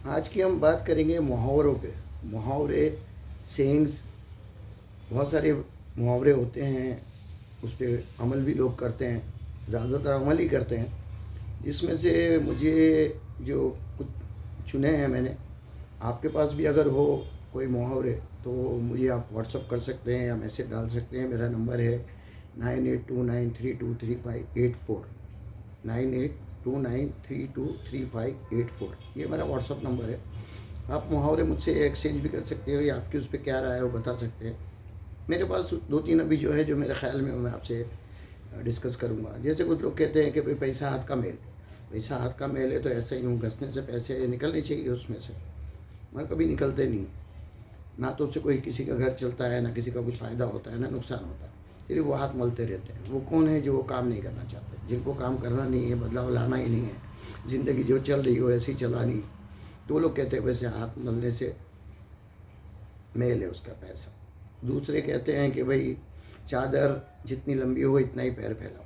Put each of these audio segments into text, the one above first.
आज की हम बात करेंगे मुहावरों पे। मुहावरे, सेइंग्स, बहुत सारे मुहावरे होते हैं, उस पर अमल भी लोग करते हैं, ज़्यादातर अमल ही करते हैं। इसमें से मुझे जो कुछ चुने हैं मैंने, आपके पास भी अगर हो कोई मुहावरे तो मुझे आप व्हाट्सअप कर सकते हैं या मैसेज डाल सकते हैं। मेरा नंबर है 9829323584, 9829323584, ये मेरा व्हाट्सअप नंबर है। आप मुहावरे मुझसे एक्सचेंज भी कर सकते हो या आपकी उस पर क्या राय है वो बता सकते हैं। मेरे पास दो तीन अभी जो है, जो मेरे ख्याल में मैं आपसे डिस्कस करूँगा। जैसे कुछ लोग कहते हैं कि भाई पैसा हाथ का मेल, पैसा हाथ का मेल है तो ऐसे ही घसने से पैसे निकलने चाहिए उसमें से, मगर कभी निकलते नहीं। ना तो उससे कोई किसी का घर चलता है, ना किसी का कुछ फ़ायदा होता है, ना नुकसान होता है, सिर्फ वो हाथ मलते रहते हैं। वो कौन है जो वो काम नहीं करना चाहते, जिनको काम करना नहीं है, बदलाव लाना ही नहीं है, ज़िंदगी जो चल रही हो ऐसे ही चलानी है। तो वो लोग कहते हैं वैसे हाथ मलने से मेल है उसका पैसा। दूसरे कहते हैं कि भाई चादर जितनी लंबी हो इतना ही पैर फैलाओ,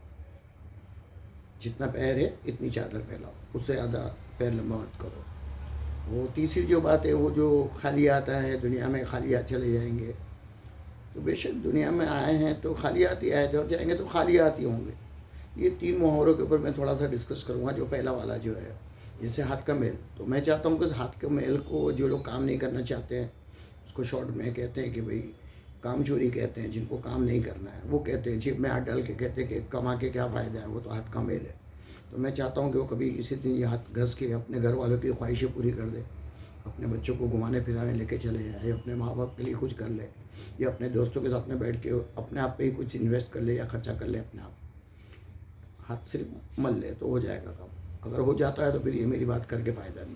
जितना पैर है इतनी चादर फैलाओ, उससे ज़्यादा पैर लंबा मत करो। वो तीसरी जो बात है, वो जो खाली आता है दुनिया में खाली हाथ चले जाएंगे, तो बेशक दुनिया में आए हैं तो खाली हाथ ही आए थे और जाएंगे तो खाली हाथ ही होंगे। ये तीन मुहावरों के ऊपर मैं थोड़ा सा डिस्कस करूँगा। जो पहला वाला जो है, जैसे हाथ का मेल, तो मैं चाहता हूँ कि हाथ के मेल को जो लोग काम नहीं करना चाहते हैं उसको शॉर्ट में कहते हैं कि भाई काम चोरी कहते हैं। जिनको काम नहीं करना है वो कहते हैं जेब में हाथ डाल के कहते हैं कि कमा के क्या फ़ायदा है, वो तो हाथ का मेल है। तो मैं चाहता हूँ कि वो कभी किसी दिन ये हाथ घस के अपने घर वालों की ख्वाहिशें पूरी कर दे, अपने बच्चों को घुमाने फिराने लेके चले जाए, अपने माँ बाप के लिए कुछ कर ले, या अपने दोस्तों के साथ में बैठ के अपने आप पे ही कुछ इन्वेस्ट कर ले या खर्चा कर ले अपने आप। हाथ सिर्फ मल ले तो हो जाएगा काम। अगर हो जाता है तो फिर ये मेरी बात करके फ़ायदा नहीं।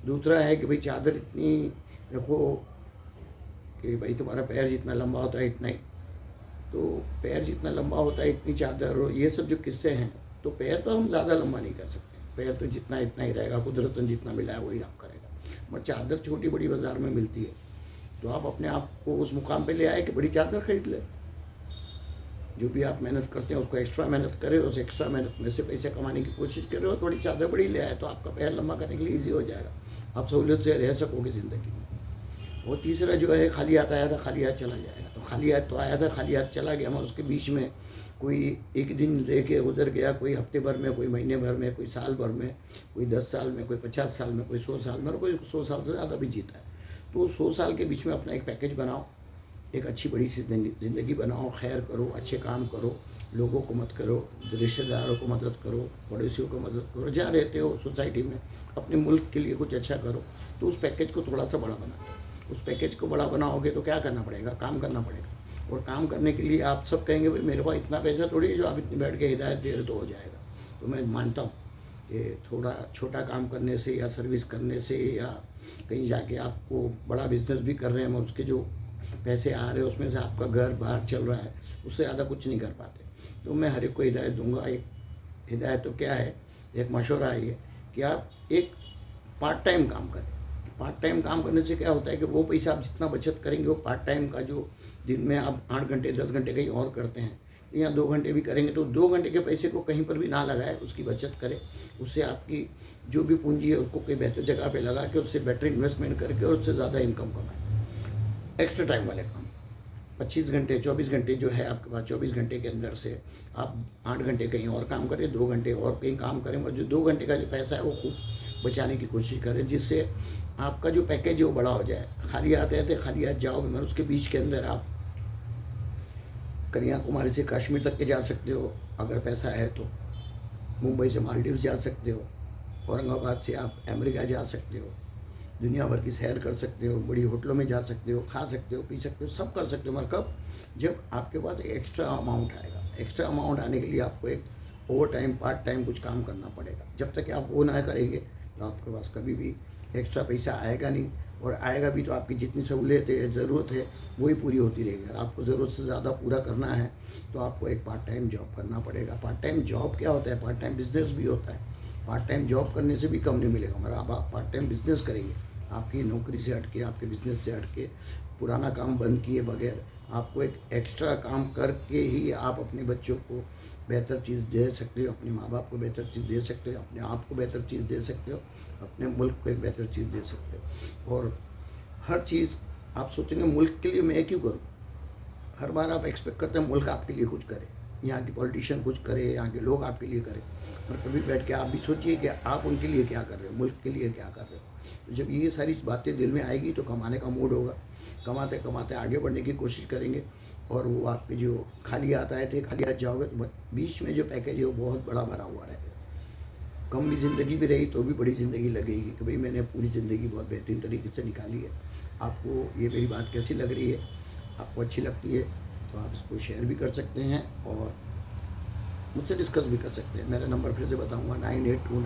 दूसरा है कि भाई चादर इतनी देखो कि भाई तुम्हारा पैर जितना लंबा होता है इतना ही, तो पैर जितना लंबा होता है इतनी चादर, और ये सब जो किस्से हैं, तो पैर तो हम ज़्यादा लंबा नहीं कर सकते। पैर तो जितना इतना ही रहेगा, कुदरतन जितना मिला है वही आप करेगा। मगर चादर छोटी बड़ी बाज़ार में मिलती है, तो आप अपने आप को उस मुकाम पे ले आए कि बड़ी चादर खरीद ले। जो भी आप मेहनत करते हैं उसको एक्स्ट्रा मेहनत करें, उस एक्स्ट्रा मेहनत में से पैसे कमाने की कोशिश करें और थोड़ी चादर बड़ी ले आए, तो आपका पैर लंबा करने के लिए ईजी हो जाएगा, आप सहूलियत से रह सकोगे ज़िंदगी में। और तीसरा जो है, खाली हाथ आया था खाली हाथ चला जाएगा। तो खाली हाथ तो आया था खाली हाथ चला गया, मगर उसके बीच में कोई एक दिन रह के गुजर गया, कोई हफ्ते भर में, कोई महीने भर में, कोई साल भर में, कोई 10 साल में, कोई 50 साल में, कोई 100 साल में, और कोई 100 साल से ज़्यादा भी जीता है। तो 100 साल के बीच में अपना एक पैकेज बनाओ, एक अच्छी बड़ी सी ज़िंदगी बनाओ, खैर करो, अच्छे काम करो, लोगों को मत करो, रिश्तेदारों को मदद करो, पड़ोसियों को मदद करो, जहाँ रहते हो सोसाइटी में अपने मुल्क के लिए कुछ अच्छा करो। तो उस पैकेज को थोड़ा सा बड़ा बना दो। उस पैकेज को बड़ा बनाओगे तो क्या करना पड़ेगा, काम करना पड़ेगा। और काम करने के लिए आप सब कहेंगे भाई मेरे पास इतना पैसा थोड़ी है जो आप इतनी बैठ के हिदायत दे रहे तो हो जाएगा। तो मैं मानता हूँ कि थोड़ा छोटा काम करने से या सर्विस करने से या कहीं जाके आपको बड़ा बिजनेस भी कर रहे हैं, मगर उसके जो पैसे आ रहे हैं उसमें से आपका घर बाहर चल रहा है, उससे ज़्यादा कुछ नहीं कर पाते। तो मैं हर एक को हिदायत दूंगा। एक हिदायत तो क्या है, एक मशवरा है ये कि आप एक पार्ट टाइम काम करें। पार्ट टाइम काम करने से क्या होता है कि वो पैसा आप जितना बचत करेंगे, वो पार्ट टाइम का जो दिन में आप 8 घंटे 10 घंटे कहीं और करते हैं या 2 घंटे भी करेंगे, तो 2 घंटे के पैसे को कहीं पर भी ना लगाए, उसकी बचत करें। उससे आपकी जो भी पूंजी है उसको कोई बेहतर जगह पे लगा के उससे बेटर इन्वेस्टमेंट करके और उससे ज़्यादा इनकम कमाएं। एक्स्ट्रा टाइम वाले काम 25 घंटे 24 घंटे जो है आपके पास, 24 घंटे के अंदर से आप 8 घंटे कहीं और काम करें, 2 घंटे और कहीं काम करें, और जो 2 घंटे का जो पैसा है वो खूब बचाने की कोशिश करें, जिससे आपका जो पैकेज है वो बड़ा हो जाए। खाली हाथ रहते खाली हाथ जाओगे, मगर उसके बीच के अंदर आप कन्याकुमारी से कश्मीर तक के जा सकते हो अगर पैसा है तो, मुंबई से मालदीव जा सकते हो, औरंगाबाद से आप अमेरिका जा सकते हो, दुनिया भर की सैर कर सकते हो, बड़ी होटलों में जा सकते हो, खा सकते हो, पी सकते हो, सब कर सकते हो। मगर कब, जब आपके पास एक्स्ट्रा अमाउंट आएगा। एक्स्ट्रा अमाउंट आने के लिए आपको एक ओवर टाइम पार्ट टाइम कुछ काम करना पड़ेगा। जब तक कि आप वो ना करेंगे तो आपके पास कभी भी एक्स्ट्रा पैसा आएगा नहीं, और आएगा भी तो आपकी जितनी सहूलियत है, ज़रूरत है, वही पूरी होती रहेगी। अगर आपको ज़रूरत से ज़्यादा पूरा करना है तो आपको एक पार्ट टाइम जॉब करना पड़ेगा। पार्ट टाइम जॉब क्या होता है, पार्ट टाइम बिजनेस भी होता है। पार्ट टाइम जॉब करने से भी कम नहीं मिलेगा, मगर आप पार्ट टाइम बिजनेस करेंगे, आपकी नौकरी से हटके, आपके बिजनेस से हटके, पुराना काम बंद किए बगैर आपको एक एक्स्ट्रा काम करके ही आप अपने बच्चों को बेहतर चीज़ दे सकते हो, अपने माँ बाप को बेहतर चीज़ दे सकते हो, अपने आप को बेहतर चीज़ दे सकते हो, अपने मुल्क को एक बेहतर चीज़ दे सकते हो। और हर चीज़ आप सोचेंगे मुल्क के लिए मैं क्यों करूँ, हर बार आप एक्सपेक्ट करते हैं मुल्क आपके लिए कुछ करे, यहाँ की पॉलिटिशियन कुछ करे, यहाँ के लोग आपके लिए करें। और कभी बैठ के आप भी सोचिए कि आप उनके लिए क्या कर रहे हो, मुल्क के लिए क्या कर रहे हो। तो जब ये सारी बातें दिल में आएगी तो कमाने का मूड होगा, कमाते कमाते आगे बढ़ने की कोशिश करेंगे। और वो आपके जो खाली हाथ आए थे खाली हाथ जाओगे तो बीच में जो पैकेज है वो बहुत बड़ा भरा हुआ रहेगा। कम भी ज़िंदगी भी रही तो भी बड़ी ज़िंदगी लगेगी कि भाई मैंने पूरी ज़िंदगी बहुत बेहतरीन तरीके से निकाली है। आपको ये मेरी बात कैसी लग रही है, आपको अच्छी लगती है तो आप इसको शेयर भी कर सकते हैं और मुझसे डिस्कस भी कर सकते हैं। मेरा नंबर फिर से बताऊंगा 9829।